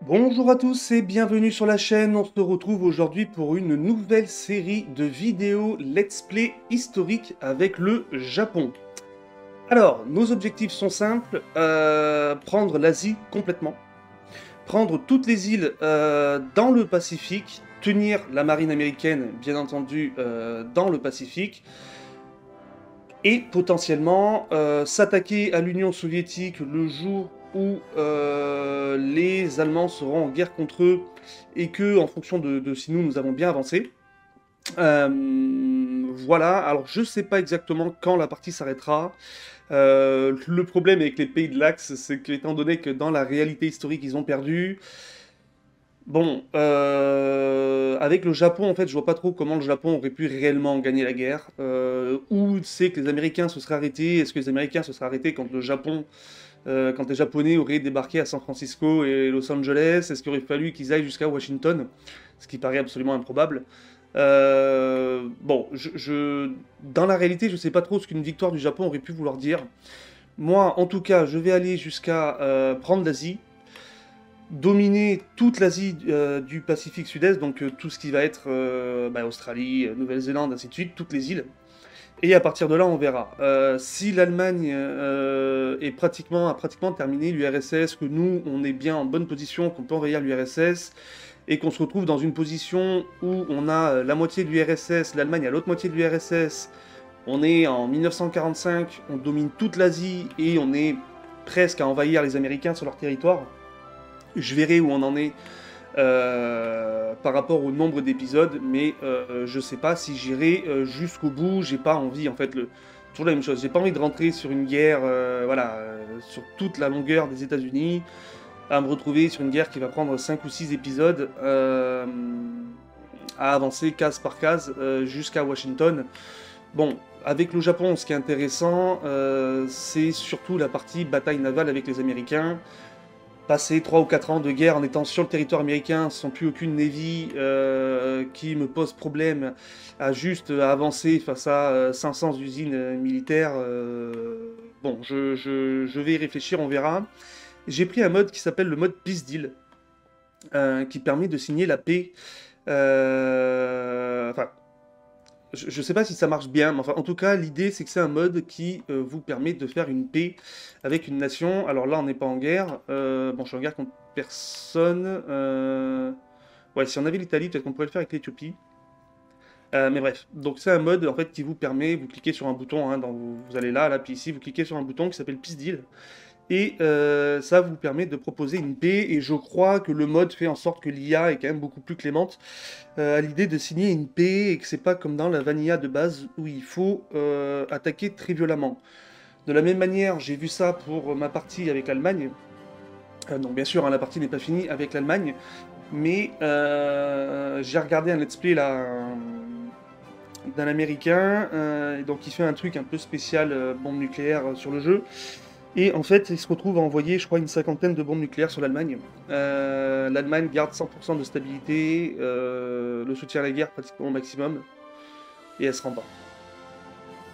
Bonjour à tous et bienvenue sur la chaîne. On se retrouve aujourd'hui pour une nouvelle série de vidéos let's play historiques avec le Japon. Alors, nos objectifs sont simples, prendre l'Asie complètement, prendre toutes les îles dans le Pacifique, tenir la marine américaine bien entendu dans le Pacifique, et potentiellement s'attaquer à l'Union soviétique le jour où les Allemands seront en guerre contre eux et que, en fonction de si nous avons bien avancé. Voilà, alors je sais pas exactement quand la partie s'arrêtera. Le problème avec les pays de l'Axe, c'est qu'étant donné que dans la réalité historique ils ont perdu, bon, avec le Japon, en fait, je vois pas trop comment le Japon aurait pu réellement gagner la guerre. Où c'est que les Américains se seraient arrêtés? Est-ce que les Américains se seraient arrêtés quand le Japon, quand les Japonais auraient débarqué à San Francisco et Los Angeles? Est-ce qu'il aurait fallu qu'ils aillent jusqu'à Washington? Ce qui paraît absolument improbable. Bon, dans la réalité, je sais pas trop ce qu'une victoire du Japon aurait pu vouloir dire. Moi, en tout cas, je vais aller jusqu'à prendre l'Asie, dominer toute l'Asie du Pacifique Sud-Est, donc tout ce qui va être Australie, Nouvelle-Zélande, ainsi de suite, toutes les îles. Et à partir de là, on verra. Si l'Allemagne a pratiquement terminé l'URSS, que nous, on est bien en bonne position, qu'on peut envahir l'URSS, et qu'on se retrouve dans une position où on a la moitié de l'URSS, l'Allemagne a l'autre moitié de l'URSS, on est en 1945, on domine toute l'Asie, et on est presque à envahir les Américains sur leur territoire. Je verrai où on en est par rapport au nombre d'épisodes, mais je sais pas si j'irai jusqu'au bout. J'ai pas envie, en fait, toujours la même chose. J'ai pas envie de rentrer sur une guerre, sur toute la longueur des États-Unis, à me retrouver sur une guerre qui va prendre 5 ou 6 épisodes, à avancer case par case jusqu'à Washington. Bon, avec le Japon, ce qui est intéressant, c'est surtout la partie bataille navale avec les Américains. Passer 3 ou 4 ans de guerre en étant sur le territoire américain sans plus aucune navy qui me pose problème à juste avancer face à 500 usines militaires. Bon, je vais y réfléchir, on verra. J'ai pris un mode qui s'appelle le mode Peace Deal, qui permet de signer la paix. Enfin, je sais pas si ça marche bien, mais enfin, en tout cas, l'idée c'est que c'est un mode qui vous permet de faire une paix avec une nation. Alors là, on n'est pas en guerre. Bon, je suis en guerre contre personne. Ouais, si on avait l'Italie, peut-être qu'on pourrait le faire avec l'Éthiopie. Mais bref, donc c'est un mode en fait qui vous permet, vous cliquez sur un bouton, hein, vous allez là, puis ici, vous cliquez sur un bouton qui s'appelle Peace Deal. Et ça vous permet de proposer une paix, et je crois que le mode fait en sorte que l'IA est quand même beaucoup plus clémente à l'idée de signer une paix, et que c'est pas comme dans la vanilla de base où il faut attaquer très violemment. De la même manière, j'ai vu ça pour ma partie avec l'Allemagne. Donc bien sûr, hein, la partie n'est pas finie avec l'Allemagne, mais j'ai regardé un let's play là, d'un américain, et donc il fait un truc un peu spécial, bombe nucléaire sur le jeu. Et en fait, il se retrouve à envoyer, je crois, une cinquantaine de bombes nucléaires sur l'Allemagne. L'Allemagne garde 100% de stabilité, le soutien à la guerre pratiquement au maximum, et elle se rend pas.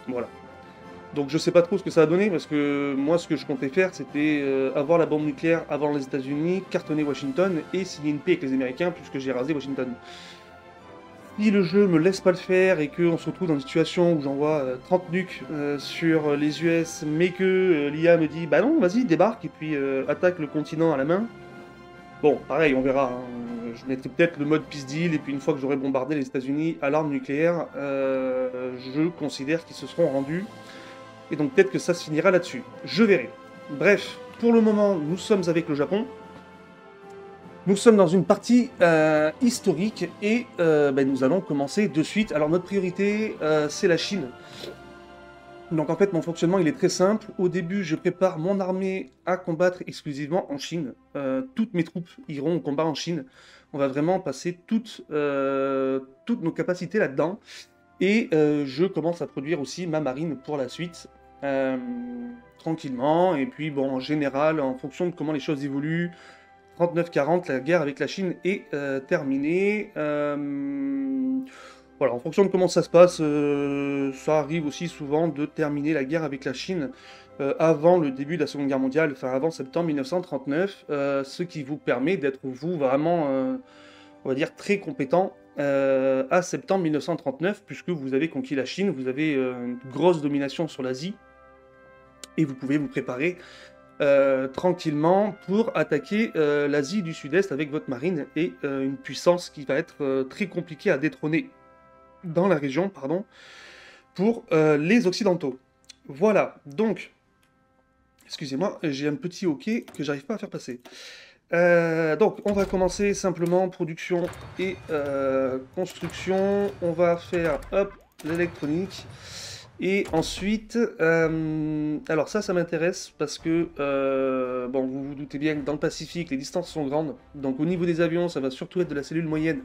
Voilà. Donc je sais pas trop ce que ça a donné, parce que moi, ce que je comptais faire, c'était avoir la bombe nucléaire avant les États-Unis, cartonner Washington, et signer une paix avec les Américains, puisque j'ai rasé Washington. Si le jeu me laisse pas le faire et qu'on se retrouve dans une situation où j'envoie 30 nukes sur les US, mais que l'IA me dit bah non, vas-y, débarque et puis attaque le continent à la main. Bon, pareil, on verra, hein. Je mettrai peut-être le mode peace deal, et puis une fois que j'aurai bombardé les États-Unis à l'arme nucléaire, je considère qu'ils se seront rendus. Et donc peut-être que ça se finira là-dessus. Je verrai. Bref, pour le moment, nous sommes avec le Japon. Nous sommes dans une partie historique, et nous allons commencer de suite. Alors notre priorité, c'est la Chine. Donc en fait, mon fonctionnement, il est très simple. Au début, je prépare mon armée à combattre exclusivement en Chine. Toutes mes troupes iront au combat en Chine. On va vraiment passer toutes nos capacités là-dedans. Et je commence à produire aussi ma marine pour la suite. euh, Tranquillement. Et puis bon, en général, en fonction de comment les choses évoluent, 39-40, la guerre avec la Chine est terminée. Voilà, en fonction de comment ça se passe, ça arrive aussi souvent de terminer la guerre avec la Chine avant le début de la Seconde Guerre mondiale, enfin avant septembre 1939, ce qui vous permet d'être vous vraiment, on va dire, très compétent à septembre 1939, puisque vous avez conquis la Chine, vous avez une grosse domination sur l'Asie, et vous pouvez vous préparer tranquillement pour attaquer l'Asie du Sud-Est avec votre marine et une puissance qui va être très compliquée à détrôner dans la région, pardon, pour les Occidentaux. Voilà, donc, excusez-moi, j'ai un petit hoquet que j'arrive pas à faire passer. Donc, on va commencer simplement production et construction. On va faire, hop, l'électronique. Et ensuite, alors ça m'intéresse parce que, bon, vous vous doutez bien que dans le Pacifique, les distances sont grandes. Donc au niveau des avions, ça va surtout être de la cellule moyenne.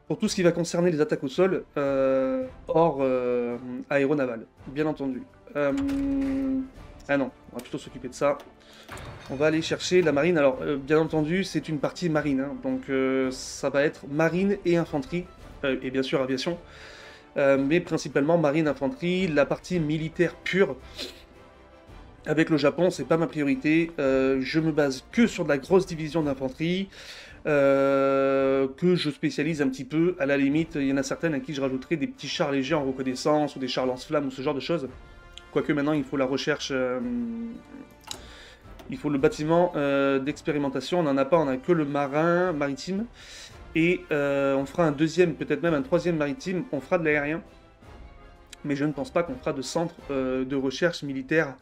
Pour tout ce qui va concerner les attaques au sol, hors aéronaval, bien entendu. Ah non, on va plutôt s'occuper de ça. On va aller chercher la marine. Alors, bien entendu, c'est une partie marine, hein, donc ça va être marine et infanterie, et bien sûr aviation. Mais principalement marine infanterie, la partie militaire pure. Avec le Japon, c'est pas ma priorité. Je me base que sur de la grosse division d'infanterie, que je spécialise un petit peu. À la limite, il y en a certaines à qui je rajouterai des petits chars légers en reconnaissance ou des chars lance-flammes ou ce genre de choses. Quoique maintenant, il faut la recherche. Il faut le bâtiment d'expérimentation. On n'en a pas, on n'a que le marin maritime. Et on fera un deuxième, peut-être même un troisième maritime, on fera de l'aérien. Mais je ne pense pas qu'on fera de centre de recherche militaire,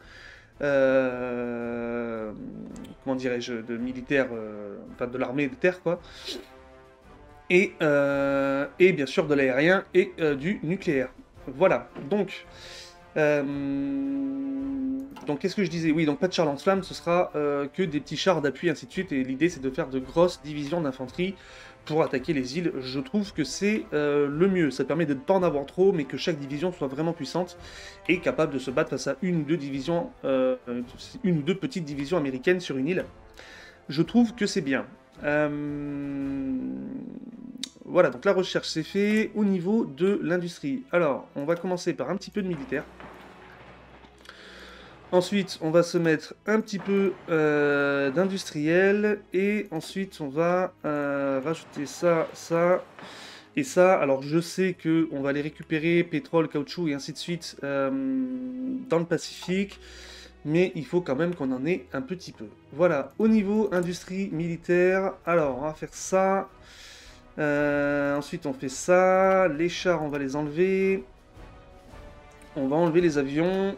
comment dirais-je, de militaire, enfin de l'armée de terre, quoi. Et bien sûr de l'aérien et du nucléaire. Voilà, donc qu'est-ce que je disais? Oui, donc pas de chars lance-flammes, ce sera que des petits chars d'appui, ainsi de suite, et l'idée c'est de faire de grosses divisions d'infanterie pour attaquer les îles. Je trouve que c'est le mieux, ça permet de ne pas en avoir trop, mais que chaque division soit vraiment puissante et capable de se battre face à une ou deux divisions, une ou deux petites divisions américaines sur une île. Je trouve que c'est bien. Voilà, donc la recherche c'est fait au niveau de l'industrie. Alors, on va commencer par un petit peu de militaire. Ensuite, on va se mettre un petit peu d'industriel. Et ensuite, on va rajouter ça, ça et ça. Alors, je sais que on va aller récupérer pétrole, caoutchouc et ainsi de suite dans le Pacifique. Mais il faut quand même qu'on en ait un petit peu. Voilà, au niveau industrie militaire, alors on va faire ça. Ensuite, on fait ça. Les chars, on va les enlever. On va enlever les avions.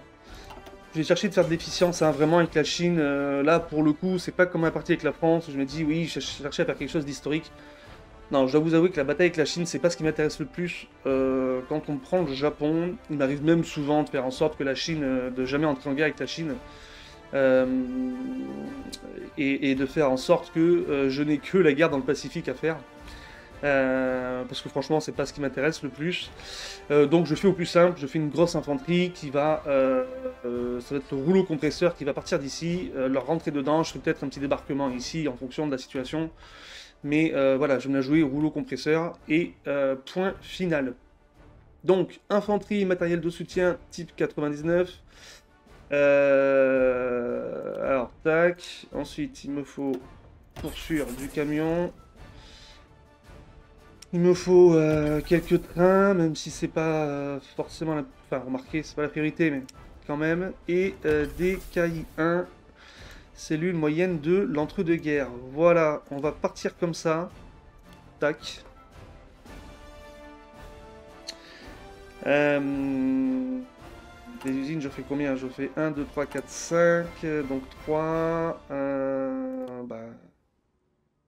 Je vais chercher de faire de l'efficience, hein, vraiment, avec la Chine. Là, pour le coup, c'est pas comme la partie avec la France. Je me dis, oui, je cherchais à faire quelque chose d'historique. Non, je dois vous avouer que la bataille avec la Chine, c'est pas ce qui m'intéresse le plus. Quand on prend le Japon, il m'arrive même souvent de faire en sorte que la Chine, de jamais entrer en guerre avec la Chine. Et de faire en sorte que je n'ai que la guerre dans le Pacifique à faire. Parce que franchement, c'est pas ce qui m'intéresse le plus. Donc je fais au plus simple, je fais une grosse infanterie qui va, ça va être le rouleau compresseur qui va partir d'ici, leur rentrer dedans. Je ferai peut-être un petit débarquement ici en fonction de la situation. Mais voilà, je vais me la jouer au rouleau compresseur et point final. Donc infanterie, matériel de soutien type 99. Alors tac. Ensuite, il me faut poursuivre du camion. Il me faut quelques trains, même si c'est pas forcément la... Enfin, remarquez, c'est pas la priorité, mais quand même. Et des KI-1, cellule moyenne de l'entre-deux-guerres. Voilà, on va partir comme ça. Tac. Les usines, je fais combien? Je fais 1, 2, 3, 4, 5. Donc 3. Bah...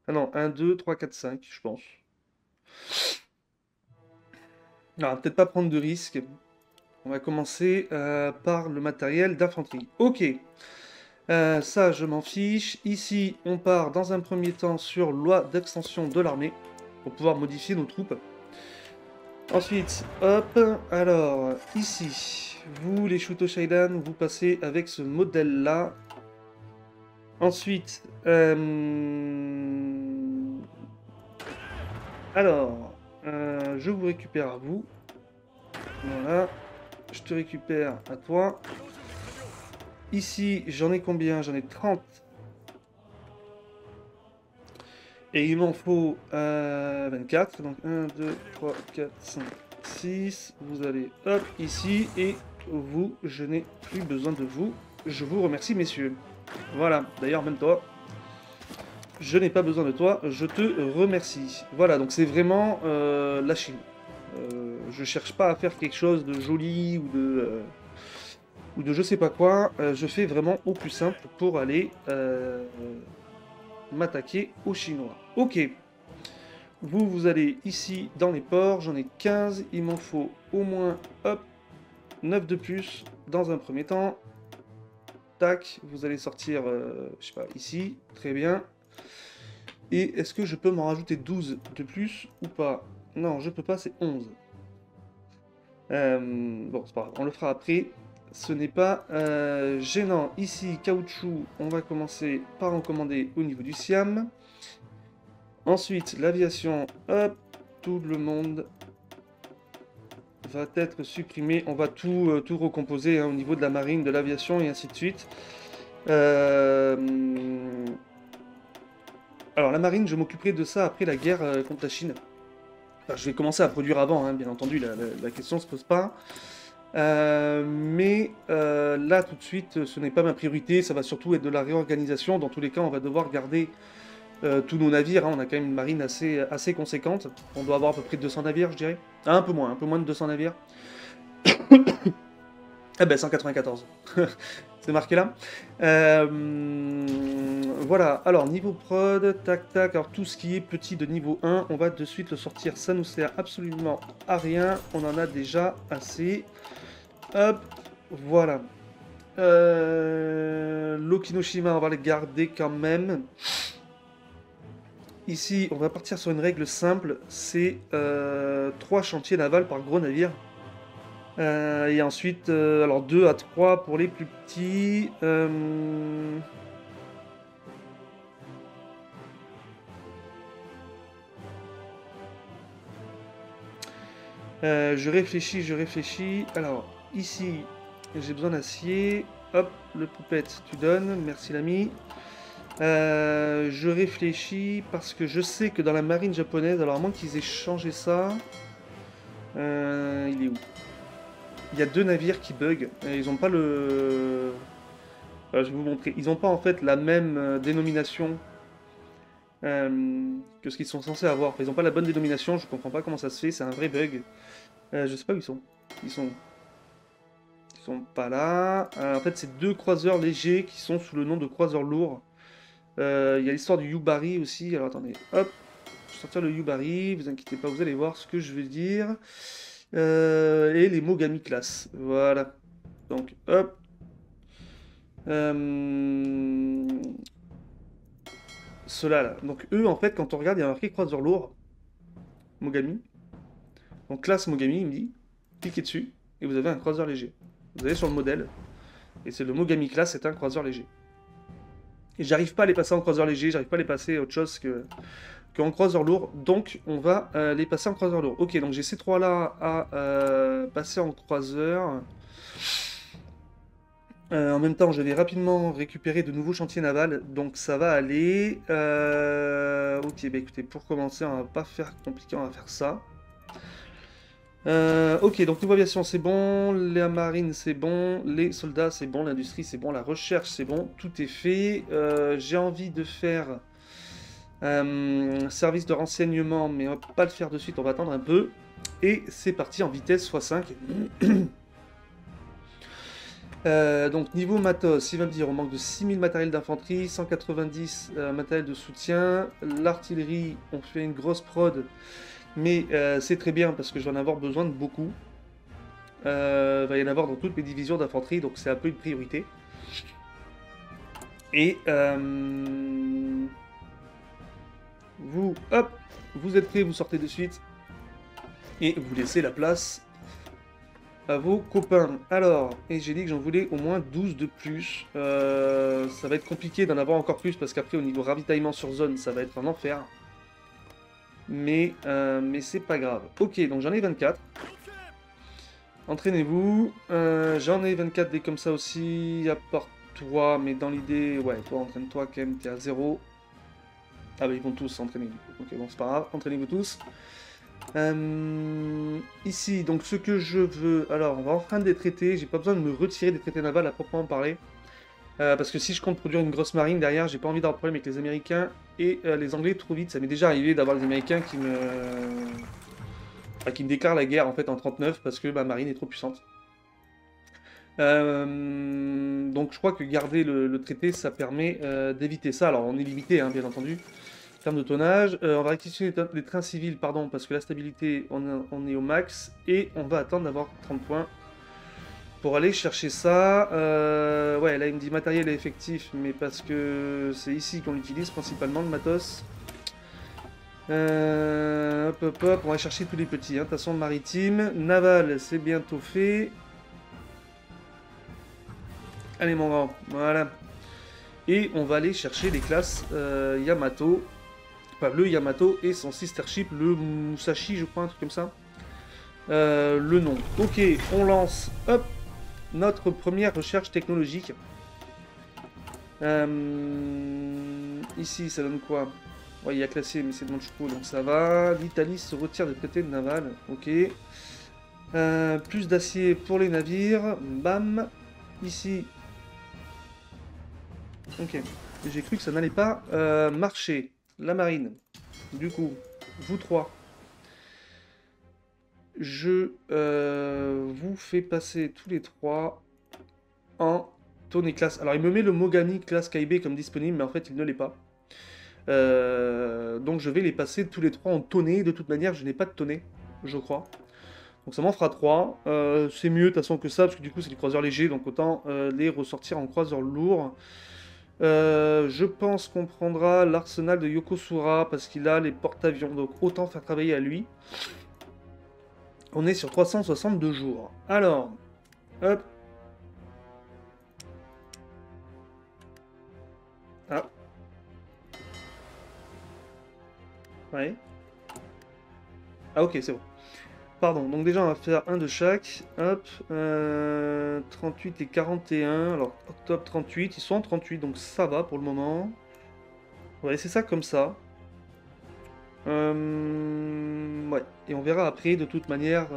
Ah non, 1, 2, 3, 4, 5, je pense. Non, peut-être pas prendre de risques. On va commencer par le matériel d'infanterie. Ok. Ça, je m'en fiche. Ici, on part dans un premier temps sur loi d'extension de l'armée pour pouvoir modifier nos troupes. Ensuite, hop, alors, ici, vous, les Shuto Shaidan, vous passez avec ce modèle-là. Ensuite, alors, Je vous récupère à vous. Voilà. Je te récupère à toi. Ici, j'en ai combien? J'en ai 30. Et il m'en faut 24. Donc 1, 2, 3, 4, 5, 6. Vous allez hop ici. Et vous, je n'ai plus besoin de vous. Je vous remercie, messieurs. Voilà. D'ailleurs, même toi. Je n'ai pas besoin de toi. Je te remercie. Voilà. Donc c'est vraiment la Chine. Je cherche pas à faire quelque chose de joli ou de je sais pas quoi. Je fais vraiment au plus simple pour aller m'attaquer aux Chinois. Ok. Vous, vous allez ici dans les ports. J'en ai 15. Il m'en faut au moins, hop, 9 de plus dans un premier temps. Tac. Vous allez sortir, je sais pas, ici. Très bien. Et est-ce que je peux m'en rajouter 12 de plus ou pas? Non, je peux pas, c'est 11. Bon, c'est pas grave, on le fera après. Ce n'est pas gênant. Ici, caoutchouc, on va commencer par en commander au niveau du Siam. Ensuite, l'aviation, hop, tout le monde va être supprimé. On va tout recomposer hein, au niveau de la marine, de l'aviation et ainsi de suite. Alors la marine, je m'occuperai de ça après la guerre contre la Chine. Enfin, je vais commencer à produire avant, hein, bien entendu, la question ne se pose pas. Mais là, tout de suite, ce n'est pas ma priorité, ça va surtout être de la réorganisation. Dans tous les cas, on va devoir garder tous nos navires, hein. On a quand même une marine assez conséquente. On doit avoir à peu près 200 navires, je dirais. Ah, un peu moins de 200 navires. Ah ben 194. C'est marqué là. Voilà, alors niveau prod, tac tac, alors tout ce qui est petit de niveau 1, on va de suite le sortir, ça nous sert absolument à rien, on en a déjà assez. Hop, voilà. L'Okinoshima, on va les garder quand même. Ici, on va partir sur une règle simple, c'est 3 chantiers navals par gros navire. Et ensuite, alors 2 à 3 pour les plus petits. Je réfléchis. Alors, ici, j'ai besoin d'acier. Hop, le poupette, tu donnes. Merci l'ami. Je réfléchis parce que je sais que dans la marine japonaise, alors à moins qu'ils aient changé ça. Il est où? Il y a 2 navires qui bug. Ils n'ont pas le... je vais vous montrer. Ils n'ont pas en fait la même dénomination que ce qu'ils sont censés avoir. Enfin, ils n'ont pas la bonne dénomination. Je comprends pas comment ça se fait. C'est un vrai bug. Je sais pas où ils sont. Ils sont pas là. En fait, c'est 2 croiseurs légers qui sont sous le nom de croiseurs lourds. Il y a l'histoire du Yubari aussi. Alors attendez, hop, je vais sortir le Yubari. Vous inquiétez pas, vous allez voir ce que je veux dire. Et les Mogami class. Voilà. Donc, hop. Ceux-là, là. Donc, eux, en fait, quand on regarde, il y a marqué croiseur lourd. Mogami. Donc, classe Mogami, il me dit. Cliquez dessus. Et vous avez un croiseur léger. Vous allez sur le modèle. Et c'est le Mogami class, c'est un croiseur léger. Et j'arrive pas à les passer en croiseur léger, j'arrive pas à les passer à autre chose qu'en croiseur lourd. Donc on va les passer en croiseur lourd. Ok, donc j'ai ces 3 là à passer en croiseur. En même temps, je vais rapidement récupérer de nouveaux chantiers navals. Donc ça va aller. Ok, bah écoutez, pour commencer, on va pas faire compliqué, on va faire ça. Ok, donc niveau aviation c'est bon, la marine c'est bon, les soldats c'est bon, l'industrie c'est bon, la recherche c'est bon, tout est fait. J'ai envie de faire service de renseignement, mais on va pas le faire de suite, on va attendre un peu. Et c'est parti en vitesse x5. Donc niveau matos, il va me dire on manque de 6000 matériels d'infanterie, 190 matériel de soutien, l'artillerie, on fait une grosse prod. Mais c'est très bien parce que je vais en avoir besoin de beaucoup. Il va y en avoir dans toutes mes divisions d'infanterie, donc c'est un peu une priorité. Et vous, hop, vous êtes prêts, vous sortez de suite. Et vous laissez la place à vos copains. Alors, et j'ai dit que j'en voulais au moins 12 de plus. Ça va être compliqué d'en avoir encore plus parce qu'après au niveau ravitaillement sur zone, ça va être un enfer. mais c'est pas grave. Ok, donc j'en ai 24. Entraînez-vous. J'en ai 24 des comme ça aussi, à part toi, mais dans l'idée, ouais, toi entraîne-toi quand même, t'es à 0. Ah bah ils vont tous s'entraîner du coup. Ok, bon c'est pas grave, entraînez-vous tous. Ici, donc ce que je veux... Alors, on va enfreindre des traités, j'ai pas besoin de me retirer des traités navals à proprement parler. Parce que si je compte produire une grosse marine derrière, j'ai pas envie d'avoir de problème avec les Américains et les Anglais trop vite. Ça m'est déjà arrivé d'avoir les Américains qui me déclarent la guerre en fait en 39 parce que ma marine est trop puissante. Donc je crois que garder le traité, ça permet d'éviter ça. Alors on est limité, hein, bien entendu, en termes de tonnage. On va rectifier les trains civils, pardon, parce que la stabilité, on est au max. Et on va attendre d'avoir 30 points pour aller chercher ça. Ouais, là il me dit matériel et effectif, mais parce que c'est ici qu'on l'utilise principalement, le matos. Hop, hop, hop, on va chercher tous les petits. De toute façon, maritime. Naval, c'est bientôt fait. Allez, mon grand, voilà. Et on va aller chercher les classes Yamato. Enfin, le Yamato et son sister ship, le Musashi, je crois, un truc comme ça. Le nom. Ok, on lance, hop, notre première recherche technologique. Ici, ça donne quoi? Ouais, il y a classé, mais c'est de Manchukuo, donc ça va. L'Italie se retire des traités de naval. Ok. Plus d'acier pour les navires. Bam. Ici. Ok. J'ai cru que ça n'allait pas marcher. La marine. Du coup, vous trois. Je vous fais passer tous les trois en tonné classe. Alors, il me met le Mogami classe Kaibe comme disponible, mais en fait, il ne l'est pas. Donc, je vais les passer tous les trois en tonné. De toute manière, je n'ai pas de tonné, je crois. Donc, ça m'en fera 3. C'est mieux, de toute façon, que ça, parce que du coup, c'est des croiseurs légers, donc autant les ressortir en croiseurs lourds. Je pense qu'on prendra l'arsenal de Yokosura, parce qu'il a les porte-avions, donc autant faire travailler à lui. On est sur 362 jours. Alors, hop. Ah. Ouais. Ah ok, c'est bon. Pardon, donc déjà on va faire un de chaque. Hop. 38 et 41. Alors, octobre 38. Ils sont en 38, donc ça va pour le moment. On va laisser ça comme ça. Ouais. Et on verra après, de toute manière.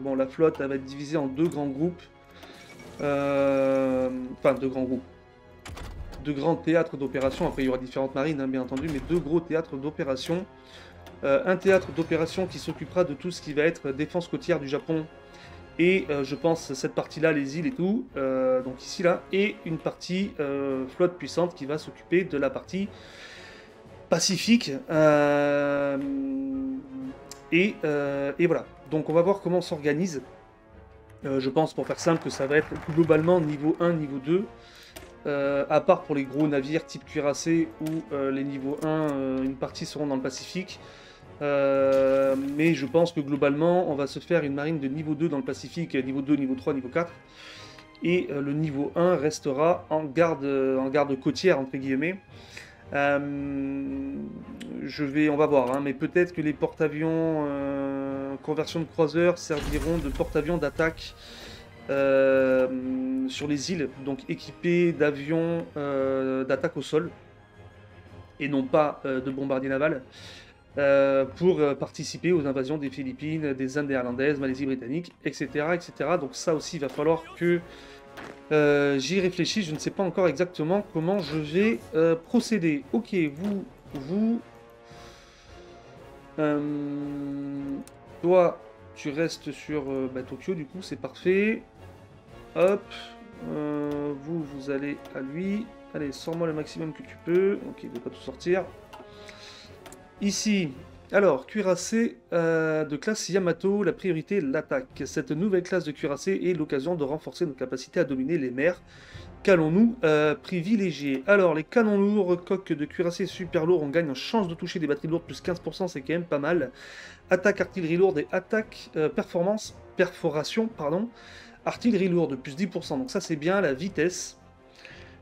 Bon, la flotte, elle va être divisée en deux grands groupes. Enfin, deux grands groupes. Deux grands théâtres d'opération. Après, il y aura différentes marines, hein, bien entendu, mais deux gros théâtres d'opération. Un théâtre d'opération qui s'occupera de tout ce qui va être défense côtière du Japon. Et je pense cette partie-là, les îles et tout. Donc ici, là. Et une partie flotte puissante qui va s'occuper de la partie pacifique. Et voilà. Donc on va voir comment on s'organise. Je pense, pour faire simple, que ça va être globalement niveau 1, niveau 2. À part pour les gros navires type cuirassé où les niveaux 1, une partie seront dans le Pacifique. Mais je pense que globalement, on va se faire une marine de niveau 2 dans le Pacifique, niveau 2, niveau 3, niveau 4. Et le niveau 1 restera en garde côtière, entre guillemets. On va voir, hein, mais peut-être que les porte-avions conversion de croiseurs serviront de porte-avions d'attaque sur les îles, donc équipés d'avions d'attaque au sol, et non pas de bombardiers navals, pour participer aux invasions des Philippines, des Indes néerlandaises, Malaisie britannique, etc., etc. Donc ça aussi, il va falloir que j'y réfléchisse. Je ne sais pas encore exactement comment je vais procéder. Ok, vous... toi, tu restes sur Tokyo, du coup, c'est parfait. Hop, vous allez à lui. Allez, sors-moi le maximum que tu peux. Ok, il ne veut pas tout sortir. Ici, alors, cuirassé de classe Yamato, la priorité, l'attaque. Cette nouvelle classe de cuirassé est l'occasion de renforcer nos capacités à dominer les mers. Qu'allons-nous privilégier? Alors, les canons lourds, coques de cuirassé super lourds, on gagne en chance de toucher des batteries lourdes, plus 15%, c'est quand même pas mal. Attaque artillerie lourde et attaque perforation, pardon. Artillerie lourde, plus 10%, donc ça c'est bien, la vitesse.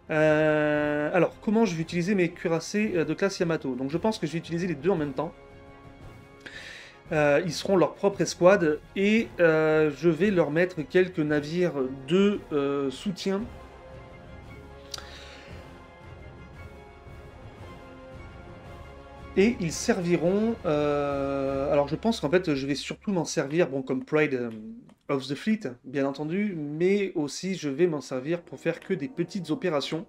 Alors, comment je vais utiliser mes cuirassés de classe Yamato? Donc je pense que je vais utiliser les deux en même temps. Ils seront leur propre escouade et je vais leur mettre quelques navires de soutien. Et ils serviront. Alors je pense qu'en fait je vais surtout m'en servir, bon, comme Pride of the Fleet, bien entendu, mais aussi je vais m'en servir pour faire que des petites opérations.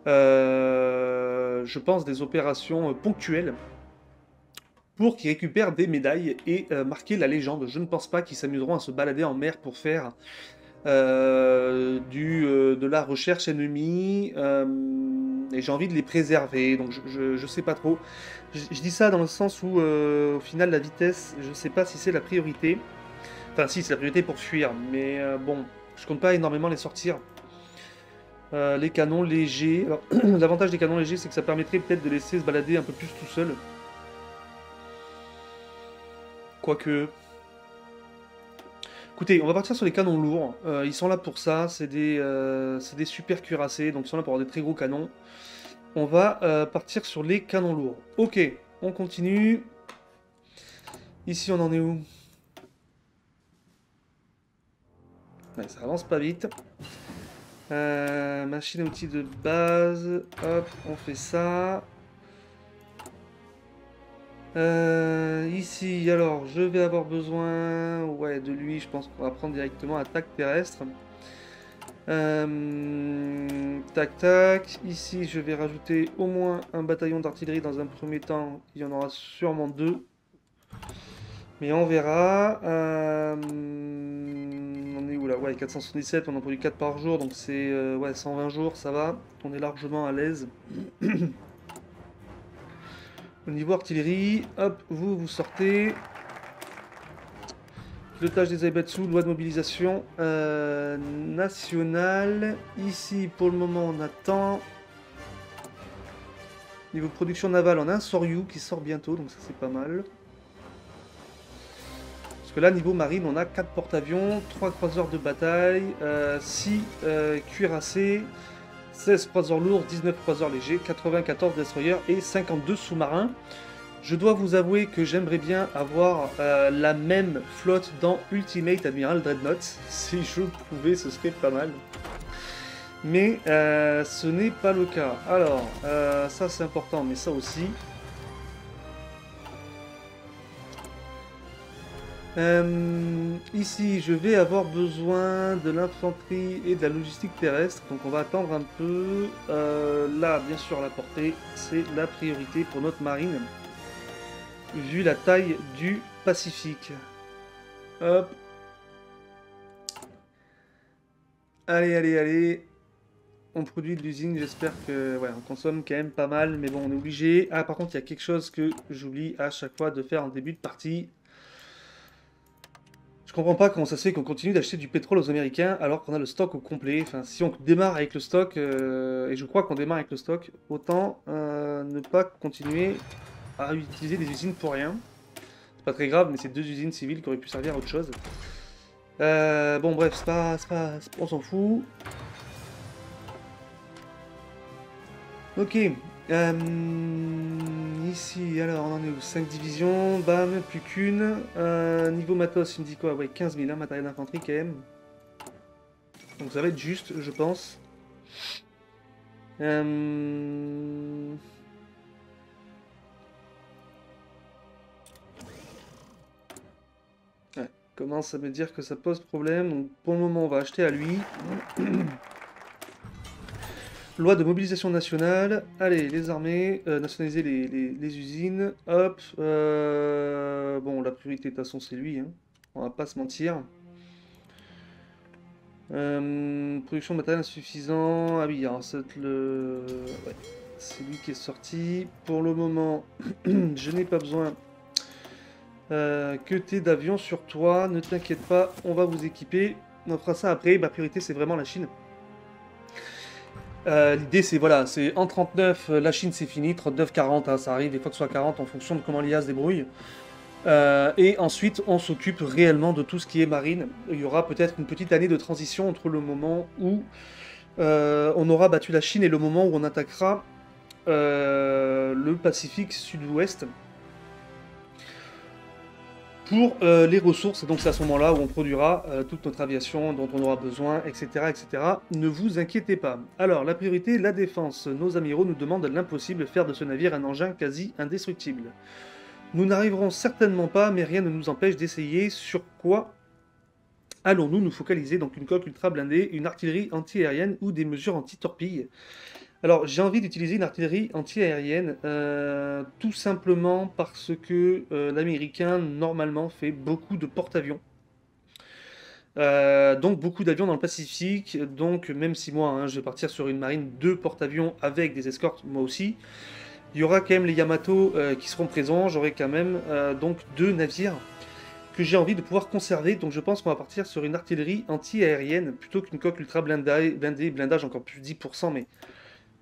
Je pense des opérations ponctuelles pour qu'ils récupèrent des médailles et marquer la légende. Je ne pense pas qu'ils s'amuseront à se balader en mer pour faire de la recherche ennemie, et j'ai envie de les préserver, donc je sais pas trop. Je dis ça dans le sens où, au final, la vitesse, je sais pas si c'est la priorité. Enfin, si, c'est la priorité pour fuir, mais bon, je compte pas énormément les sortir. Les canons légers. Alors, l'avantage des canons légers, c'est que ça permettrait peut-être de laisser se balader un peu plus tout seul. Quoique. Écoutez, on va partir sur les canons lourds. Ils sont là pour ça. C'est des super cuirassés, donc ils sont là pour avoir des très gros canons. On va partir sur les canons lourds. Ok, on continue. Ici, on en est où? Ouais, ça avance pas vite. Machine à outils de base. Hop, on fait ça. Ici, alors, je vais avoir besoin, ouais, de lui. Je pense qu'on va prendre directement attaque terrestre. Tac tac. Ici, je vais rajouter au moins un bataillon d'artillerie dans un premier temps. Il y en aura sûrement deux. Mais on verra. On est où là? Ouais, 477, on en produit 4 par jour, donc c'est ouais, 120 jours, ça va. On est largement à l'aise. Au niveau artillerie, hop, vous sortez. Pilotage des Zaibatsu, loi de mobilisation nationale. Ici, pour le moment, on attend. Niveau production navale, on a un Soryu qui sort bientôt, donc ça c'est pas mal. Parce que là, niveau marine, on a 4 porte-avions, 3 croiseurs de bataille, 6 cuirassés, 16 croiseurs lourds, 19 croiseurs légers, 94 destroyers et 52 sous-marins. Je dois vous avouer que j'aimerais bien avoir la même flotte dans Ultimate Admiral Dreadnought. Si je pouvais, ce serait pas mal. Mais ce n'est pas le cas. Alors, ça c'est important, mais ça aussi. Ici, je vais avoir besoin de l'infanterie et de la logistique terrestre, donc on va attendre un peu. Là, bien sûr, la portée, c'est la priorité pour notre marine, vu la taille du Pacifique. Hop. Allez, allez, allez. On produit de l'usine, j'espère que... Ouais, on consomme quand même pas mal, mais bon, on est obligé. Ah, par contre, il y a quelque chose que j'oublie à chaque fois de faire en début de partie. Je comprends pas comment ça se fait qu'on continue d'acheter du pétrole aux Américains alors qu'on a le stock au complet. Enfin, si on démarre avec le stock, et je crois qu'on démarre avec le stock, autant ne pas continuer à utiliser des usines pour rien. C'est pas très grave, mais c'est deux usines civiles qui auraient pu servir à autre chose. Bon, bref, on s'en fout. Ok. Ici, alors, on en est où? 5 divisions, bam, plus qu'une. Niveau matos, il me dit quoi? Ouais, 15 000, hein, matériel d'infanterie quand même. Donc ça va être juste, je pense. Ouais, commence à me dire que ça pose problème. Donc pour le moment, on va acheter à lui. Loi de mobilisation nationale. Allez, les armées, nationaliser les usines. Hop. Bon, la priorité, de toute façon, c'est lui, hein. On va pas se mentir. Production de matériel insuffisant. Ah oui, alors c'est le... Ouais, c'est lui qui est sorti. Pour le moment, je n'ai pas besoin que t'aies d'avions sur toi. Ne t'inquiète pas, on va vous équiper. On fera ça après. Ma priorité, c'est vraiment la Chine. L'idée c'est voilà, c'est en 39, la Chine c'est fini, 39-40, hein, ça arrive des fois que ce soit 40 en fonction de comment l'IA se débrouille. Et ensuite on s'occupe réellement de tout ce qui est marine. Il y aura peut-être une petite année de transition entre le moment où on aura battu la Chine et le moment où on attaquera le Pacifique Sud-Ouest. pour les ressources. Donc c'est à ce moment-là où on produira toute notre aviation dont on aura besoin, etc., etc. Ne vous inquiétez pas. Alors, la priorité, la défense. Nos amiraux nous demandent l'impossible, faire de ce navire un engin quasi indestructible. Nous n'arriverons certainement pas, mais rien ne nous empêche d'essayer. Sur quoi allons-nous nous focaliser? Donc une coque ultra blindée, une artillerie anti-aérienne ou des mesures anti-torpilles. Alors j'ai envie d'utiliser une artillerie anti-aérienne, tout simplement parce que l'américain normalement fait beaucoup de porte-avions. Donc beaucoup d'avions dans le Pacifique, donc même si moi je vais partir sur une marine de porte-avions avec des escortes, moi aussi, il y aura quand même les Yamato qui seront présents, j'aurai quand même donc 2 navires que j'ai envie de pouvoir conserver, donc je pense qu'on va partir sur une artillerie anti-aérienne plutôt qu'une coque ultra blindée, blindage encore plus 10%, mais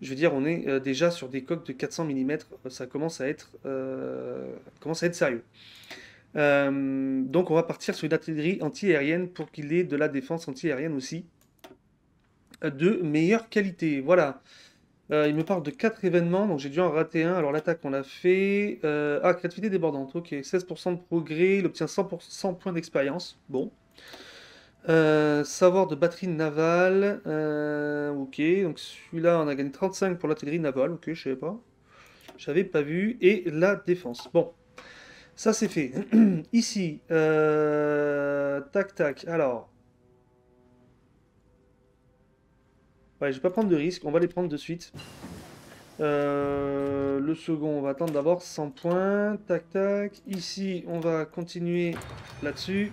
je veux dire on est déjà sur des coques de 400 mm, ça commence à être sérieux. Donc on va partir sur une artillerie anti-aérienne pour qu'il ait de la défense anti-aérienne aussi de meilleure qualité. Voilà. Il me parle de 4 événements, donc j'ai dû en rater un. Alors l'attaque on l'a fait. Créativité débordante, ok. 16% de progrès, il obtient 100 points d'expérience. Bon. Savoir de batterie navale. Ok, donc celui-là on a gagné 35 pour l'artillerie navale. Ok, je savais pas. J'avais pas vu. Et la défense. Bon. Ça c'est fait. Ici, tac tac. Alors, ouais, je vais pas prendre de risque, on va les prendre de suite. Le second, on va attendre d'avoir 100 points. Tac tac. Ici, on va continuer là-dessus.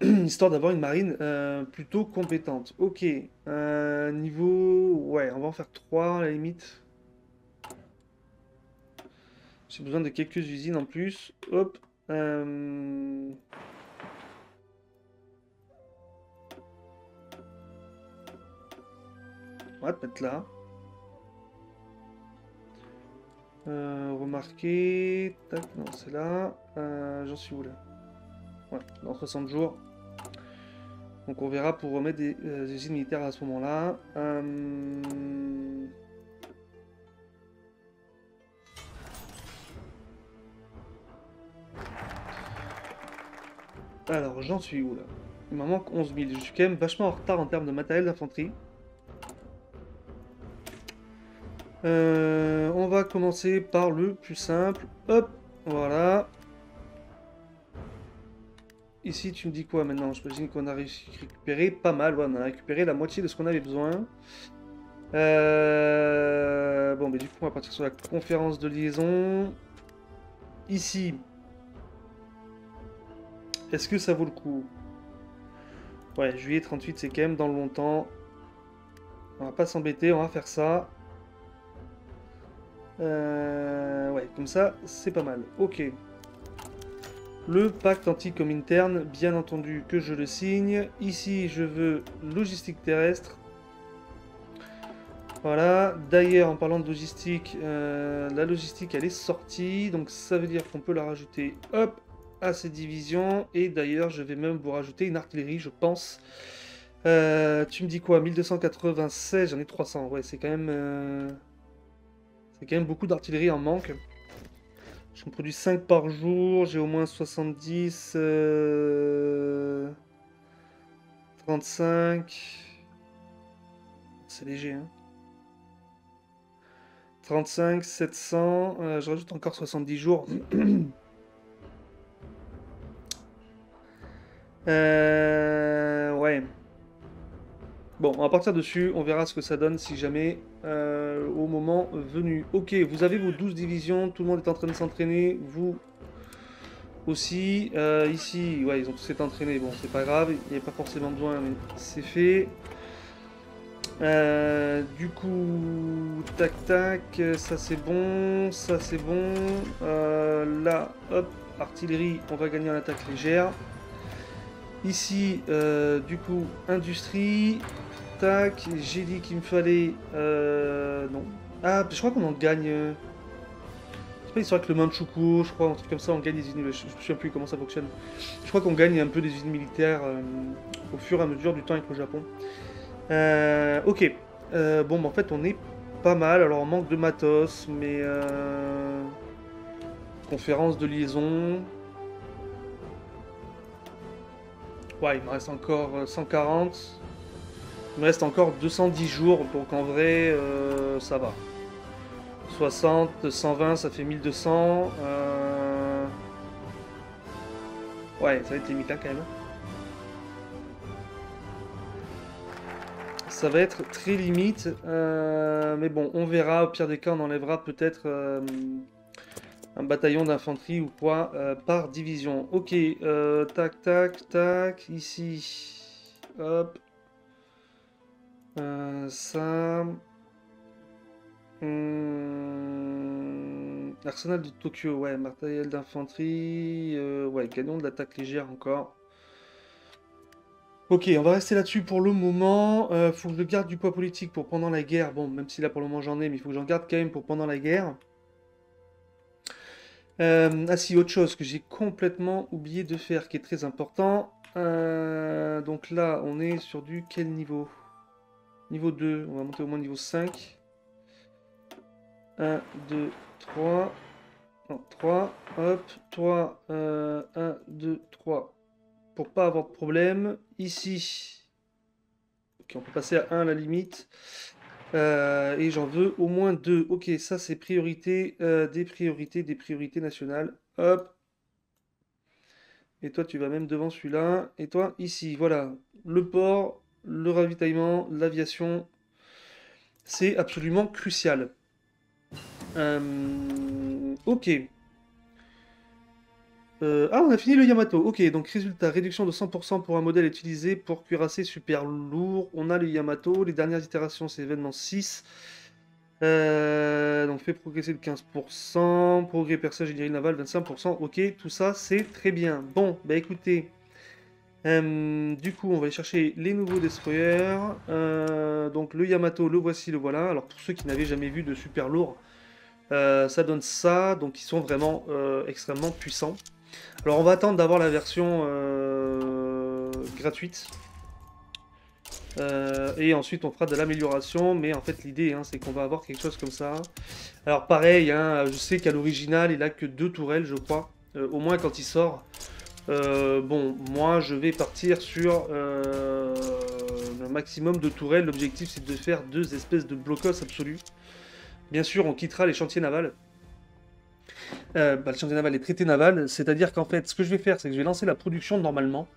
Histoire d'avoir une marine plutôt compétente. Ok. Niveau. Ouais, on va en faire 3 à la limite. J'ai besoin de quelques usines en plus. Hop. On va te mettre là. Remarquez. Tac, non, c'est là. J'en suis où là? Ouais, dans 60 jours. Donc on verra pour remettre des usines militaires à ce moment-là. Alors, j'en suis où là? Il m'en manque 11 000. Je suis quand même vachement en retard en termes de matériel d'infanterie. On va commencer par le plus simple. Hop, voilà. Ici, tu me dis quoi maintenant? J'imagine qu'on a réussi à récupérer pas mal. Ouais, on a récupéré la moitié de ce qu'on avait besoin. Bon, mais du coup, on va partir sur la conférence de liaison. Ici, est-ce que ça vaut le coup? Ouais, juillet 38, c'est quand même dans le longtemps. On va pas s'embêter, on va faire ça. Ouais, comme ça, c'est pas mal. Ok. Le pacte anti-Comintern, bien entendu que je le signe. Ici, je veux logistique terrestre. Voilà. D'ailleurs, en parlant de logistique, la logistique, elle est sortie. Donc, ça veut dire qu'on peut la rajouter, hop, à ces divisions. Et d'ailleurs, je vais même vous rajouter une artillerie, je pense. Tu me dis quoi? 1296, j'en ai 300. Ouais, c'est quand même beaucoup d'artillerie en manque. J'en produis 5 par jour, j'ai au moins 70, 35. C'est léger, hein. 35, 700, je rajoute encore 70 jours. Ouais. Bon, on va partir dessus, on verra ce que ça donne si jamais au moment venu. Ok, vous avez vos 12 divisions, tout le monde est en train de s'entraîner, vous aussi. Ici, ouais, ils ont tous été entraînés, bon, c'est pas grave, il n'y a pas forcément besoin, mais c'est fait. Du coup, tac tac, ça c'est bon, ça c'est bon. Là, hop, artillerie, on va gagner en attaque légère. Ici, du coup, industrie. Tac, j'ai dit qu'il me fallait... non. Ah, je crois qu'on en gagne... C'est pas l'histoire avec le Manchukuo, je crois, un truc comme ça, on gagne des usines... Je me souviens plus comment ça fonctionne. Je crois qu'on gagne un peu des usines militaires au fur et à mesure du temps avec le Japon. Ok. Bon, bah, en fait, on est pas mal. Alors, on manque de matos, mais... conférence de liaison. Ouais, il me reste encore 140. Il me reste encore 210 jours, donc en vrai, ça va. 60, 120, ça fait 1200. Ouais, ça va être limite là quand même. Ça va être très limite, mais bon, on verra. Au pire des cas, on enlèvera peut-être un bataillon d'infanterie ou quoi par division. Ok, tac, tac, tac, ici. Hop. Ça. Arsenal de Tokyo, ouais, matériel d'infanterie. Ouais, canon de l'attaque légère encore. Ok, on va rester là-dessus pour le moment. Faut que je garde du poids politique pour pendant la guerre. Bon, même si là pour le moment j'en ai, mais il faut que j'en garde quand même pour pendant la guerre. Ah si, autre chose que j'ai complètement oublié de faire, qui est très important. Donc là, on est sur du quel niveau? Niveau 2, on va monter au moins niveau 5. 1, 2, 3. Non, 3, hop, 3, 1, 2, 3. Pour pas avoir de problème. Ici. Ok, on peut passer à 1 à la limite. Et j'en veux au moins 2. Ok, ça c'est priorité, des priorités nationales. Hop. Et toi tu vas même devant celui-là. Et toi ici, voilà. Le port, le ravitaillement, l'aviation. C'est absolument crucial. Ok. Ah, on a fini le Yamato. Ok, donc résultat, réduction de 100% pour un modèle utilisé pour cuirassé super lourd. On a le Yamato. Les dernières itérations, c'est événement 6. Donc fait progresser de 15%. Progrès perçage ingénierie navale 25%. Ok, tout ça, c'est très bien. Bon, bah écoutez. Du coup, on va aller chercher les nouveaux destroyers. Donc le Yamato, le voici, le voilà. Alors pour ceux qui n'avaient jamais vu de super lourd, ça donne ça. Donc ils sont vraiment extrêmement puissants. Alors on va attendre d'avoir la version gratuite. Et ensuite on fera de l'amélioration. Mais en fait l'idée c'est qu'on va avoir quelque chose comme ça. Alors pareil, je sais qu'à l'original il a que 2 tourelles je crois. Au moins quand il sort. Bon, moi je vais partir sur le maximum de tourelles. L'objectif c'est de faire 2 espèces de blocos absolus. Bien sûr on quittera les chantiers navals. Le chantier naval, les traités navals, c'est-à-dire qu'en fait, ce que je vais faire, c'est que je vais lancer la production normalement,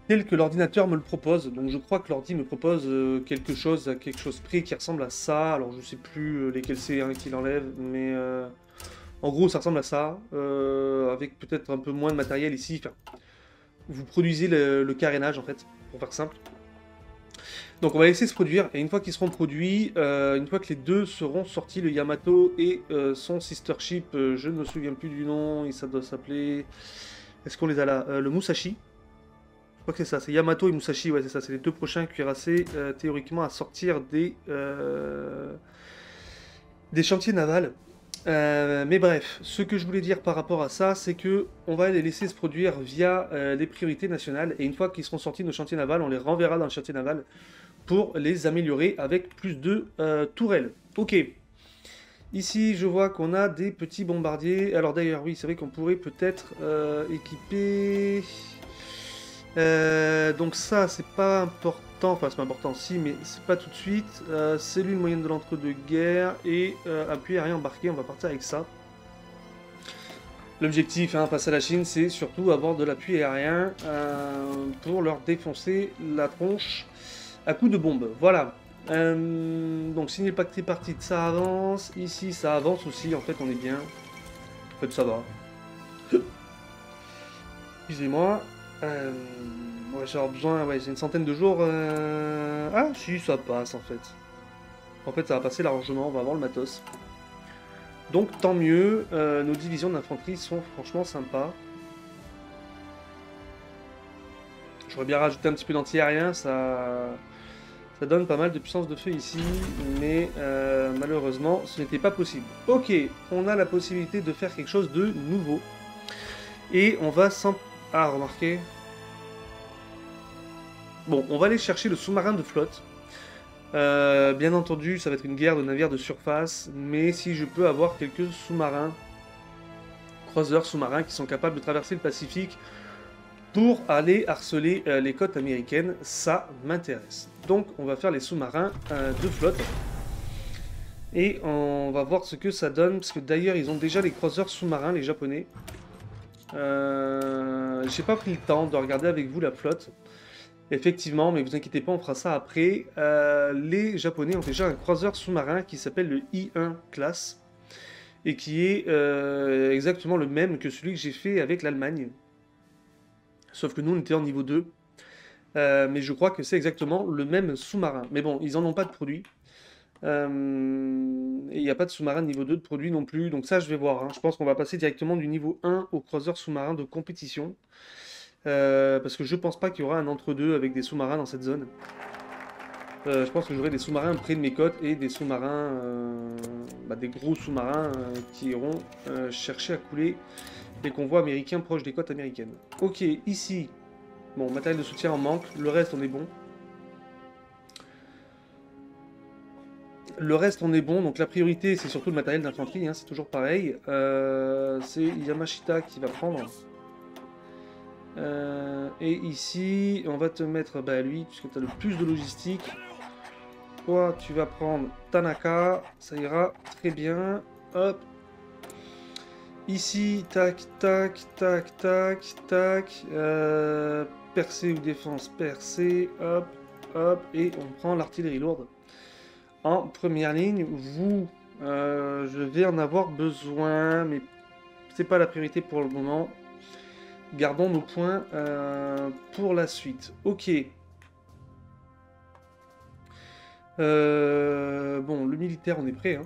tel que l'ordinateur me le propose. Donc je crois que l'ordi me propose quelque chose près qui ressemble à ça. Alors je sais plus lesquels c'est qu'il enlève, mais en gros ça ressemble à ça, avec peut-être un peu moins de matériel ici. Enfin, vous produisez le carénage en fait, pour faire simple. Donc on va laisser se produire, et une fois qu'ils seront produits, une fois que les deux seront sortis, le Yamato et son sister ship, je ne me souviens plus du nom, et ça doit s'appeler... Est-ce qu'on les a là? Le Musashi. Je crois que c'est ça, c'est Yamato et Musashi, ouais c'est ça, c'est les deux prochains cuirassés théoriquement à sortir des chantiers navals. Mais bref, ce que je voulais dire par rapport à ça, c'est que on va les laisser se produire via les priorités nationales, et une fois qu'ils seront sortis de nos chantiers navals, on les renverra dans le chantier naval pour les améliorer avec plus de tourelles. Ok. Ici, je vois qu'on a des petits bombardiers. Alors d'ailleurs, oui, c'est vrai qu'on pourrait peut-être équiper... donc ça, c'est pas important. Enfin, c'est pas important, si, mais c'est pas tout de suite. Cellule moyenne de l'entre-deux-guerres et appui aérien embarqué. On va partir avec ça. L'objectif, face à la Chine, c'est surtout avoir de l'appui aérien pour leur défoncer la tronche à coups de bombe. Voilà. Donc signer le pacte tripartite, ça avance. Ici, ça avance aussi. En fait, on est bien. En fait, ça va. Excusez-moi. Ouais, j'ai besoin. Ouais, j'ai une centaine de jours. Ah, si, ça passe en fait. En fait, ça va passer largement. On va avoir le matos. Donc, tant mieux. Nos divisions d'infanterie sont franchement sympas. J'aurais bien rajouté un petit peu d'anti-aérien. Ça donne pas mal de puissance de feu ici, mais malheureusement, ce n'était pas possible. Ok, on a la possibilité de faire quelque chose de nouveau. Et on va s'en... Ah, remarquez. Bon, on va aller chercher le sous-marin de flotte. Bien entendu, ça va être une guerre de navires de surface, mais si je peux avoir quelques sous-marins croiseurs sous-marins qui sont capables de traverser le Pacifique pour aller harceler les côtes américaines. Ça m'intéresse. Donc on va faire les sous-marins de flotte. Et on va voir ce que ça donne, parce que d'ailleurs ils ont déjà les croiseurs sous-marins, les japonais. J'ai pas pris le temps de regarder avec vous la flotte. Effectivement, mais vous inquiétez pas, on fera ça après. Les japonais ont déjà un croiseur sous-marin qui s'appelle le I-1 classe. Et qui est exactement le même que celui que j'ai fait avec l'Allemagne. Sauf que nous on était en niveau 2. Mais je crois que c'est exactement le même sous-marin. Mais bon, ils en ont pas de produit. Et il n'y a pas de sous-marin de niveau 2 de produit non plus. Donc ça, je vais voir, hein. Je pense qu'on va passer directement du niveau 1 au croiseur sous-marin de compétition. Parce que je pense pas qu'il y aura un entre-deux avec des sous-marins dans cette zone. Je pense que j'aurai des sous-marins près de mes côtes et des sous-marins, des gros sous-marins qui iront chercher à couler les convois américains proches des côtes américaines. Ok, ici, bon, matériel de soutien en manque, le reste on est bon. Le reste on est bon, donc la priorité c'est surtout le matériel d'infanterie, hein, c'est toujours pareil. C'est Yamashita qui va prendre. Et ici, on va te mettre lui, puisque tu as le plus de logistique. Toi, tu vas prendre Tanaka, ça ira très bien. Hop. Ici, tac, tac, tac, tac, tac. Percée ou défense, percée, hop, hop. Et on prend l'artillerie lourde. En première ligne, vous, je vais en avoir besoin, mais c'est pas la priorité pour le moment. Gardons nos points pour la suite. Ok. Bon, le militaire, on est prêt. Hein.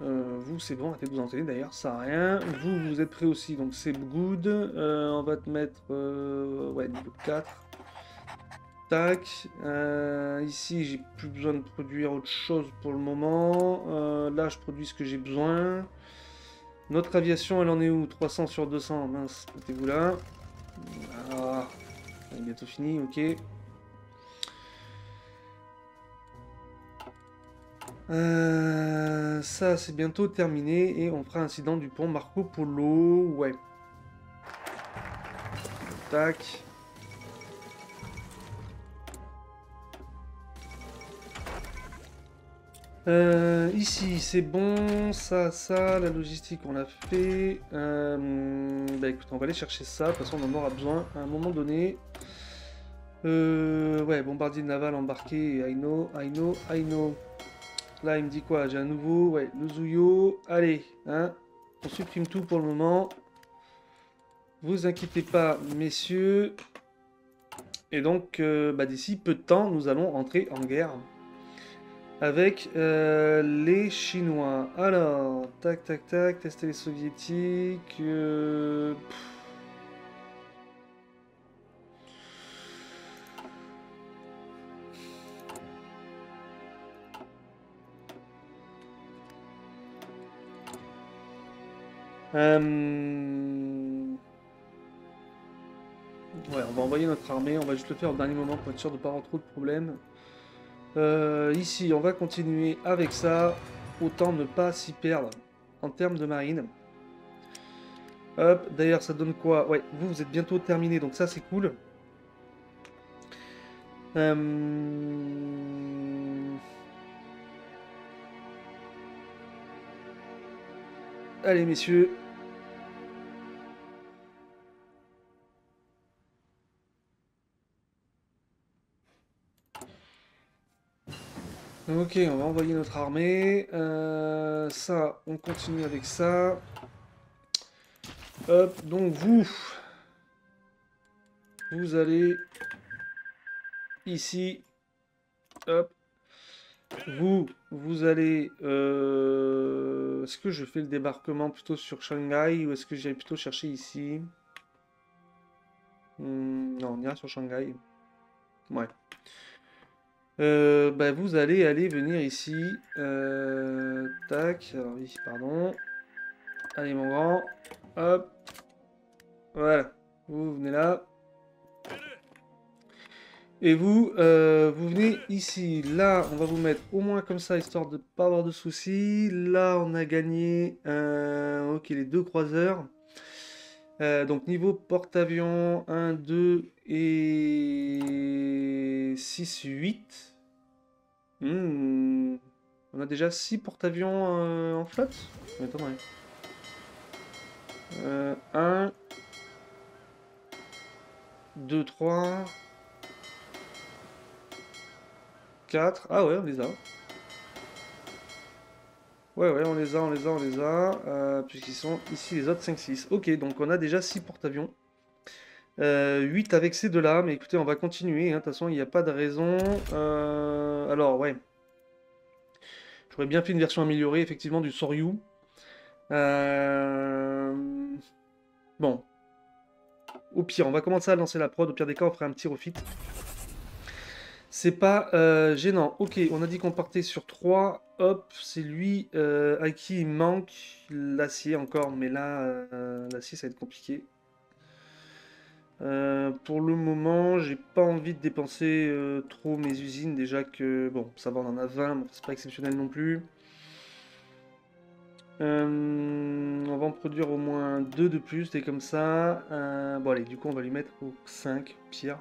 Vous, c'est bon, arrêtez de vous entraîner d'ailleurs, ça sert à rien. Vous, vous êtes prêts aussi, donc c'est good. On va te mettre ouais, niveau 4. Tac. Ici, j'ai plus besoin de produire autre chose pour le moment. Là, je produis ce que j'ai besoin. Notre aviation, elle en est où? 300 sur 200. Mince, mettez-vous là. Ah, elle est bientôt fini, ok. Ça, c'est bientôt terminé et on fera incident du pont Marco Polo. Ouais. Tac. Ici, c'est bon. Ça, la logistique, on l'a fait. Écoute, on va aller chercher ça. De toute façon, on en aura besoin à un moment donné. Ouais, bombardier naval embarqué. I know. Là, il me dit quoi? J'ai un nouveau. Ouais, le Zuyo. Allez, hein. On supprime tout pour le moment. Vous inquiétez pas, messieurs. Et donc, d'ici peu de temps, nous allons entrer en guerre avec les Chinois. Alors, tac, tac, tac, tester les Soviétiques. Ouais, on va envoyer notre armée, on va juste le faire au dernier moment pour être sûr de ne pas avoir trop de problèmes. Ici, on va continuer avec ça. Autant ne pas s'y perdre en termes de marine. Hop, d'ailleurs, ça donne quoi? Ouais, vous êtes bientôt terminé, donc ça, c'est cool. Allez, messieurs. Ok, on va envoyer notre armée. Ça, on continue avec ça. Hop, donc vous allez ici. Hop. Vous allez... Est-ce que je fais le débarquement plutôt sur Shanghai ou est-ce que j'allais plutôt chercher ici? Non, on ira sur Shanghai. Ouais. Vous allez aller venir ici. Tac. Alors oui, pardon. Allez mon grand. Hop. Voilà. Vous venez là. Et vous, vous venez ici. Là, on va vous mettre au moins comme ça, histoire de ne pas avoir de soucis. Là, on a gagné ok, les deux croiseurs. Donc niveau porte-avions, 1, 2 et 6, 8. On a déjà 6 porte-avions en flotte? Ça m'étonnerait. 1, 2, 3, 4. Ah ouais, on les a. Ouais, on les a, puisqu'ils sont ici les autres 5, 6. Ok, donc on a déjà 6 porte-avions. 8 avec ces deux-là, mais écoutez, on va continuer, hein. De toute façon, il n'y a pas de raison. Alors, ouais. J'aurais bien fait une version améliorée, effectivement, du Soryu. Bon. Au pire, on va commencer à lancer la prod. Au pire des cas, on fera un petit refit. C'est pas gênant. Ok, on a dit qu'on partait sur 3. Hop, c'est lui à qui il manque l'acier encore. Mais là, l'acier, ça va être compliqué. Pour le moment, j'ai pas envie de dépenser trop mes usines. Déjà que, bon, ça va, on en a 20. Bon, c'est pas exceptionnel non plus. On va en produire au moins 2 de plus, des comme ça. Bon, allez, du coup, on va lui mettre au 5, pire.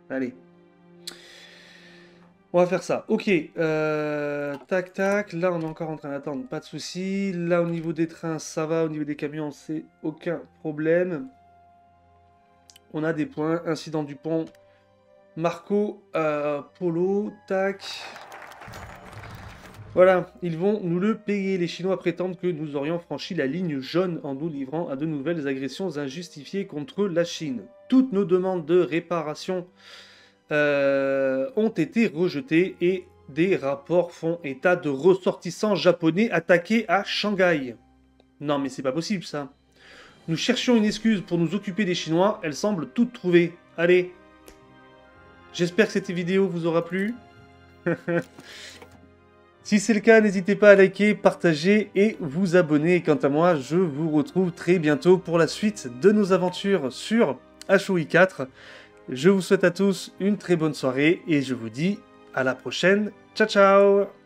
Allez. On va faire ça. Ok. Tac, tac. Là, on est encore en train d'attendre. Pas de souci. Là, au niveau des trains, ça va. Au niveau des camions, c'est aucun problème. On a des points. Incident du pont. Marco, Polo. Tac. Voilà. Ils vont nous le payer. Les Chinois prétendent que nous aurions franchi la ligne jaune en nous livrant à de nouvelles agressions injustifiées contre la Chine. Toutes nos demandes de réparation ont été rejetés et des rapports font état de ressortissants japonais attaqués à Shanghai. Non mais c'est pas possible ça. Nous cherchions une excuse pour nous occuper des Chinois, elle semble toute trouvée. Allez. J'espère que cette vidéo vous aura plu. Si c'est le cas, n'hésitez pas à liker, partager et vous abonner. Et quant à moi, je vous retrouve très bientôt pour la suite de nos aventures sur HOI 4. Je vous souhaite à tous une très bonne soirée et je vous dis à la prochaine. Ciao ciao!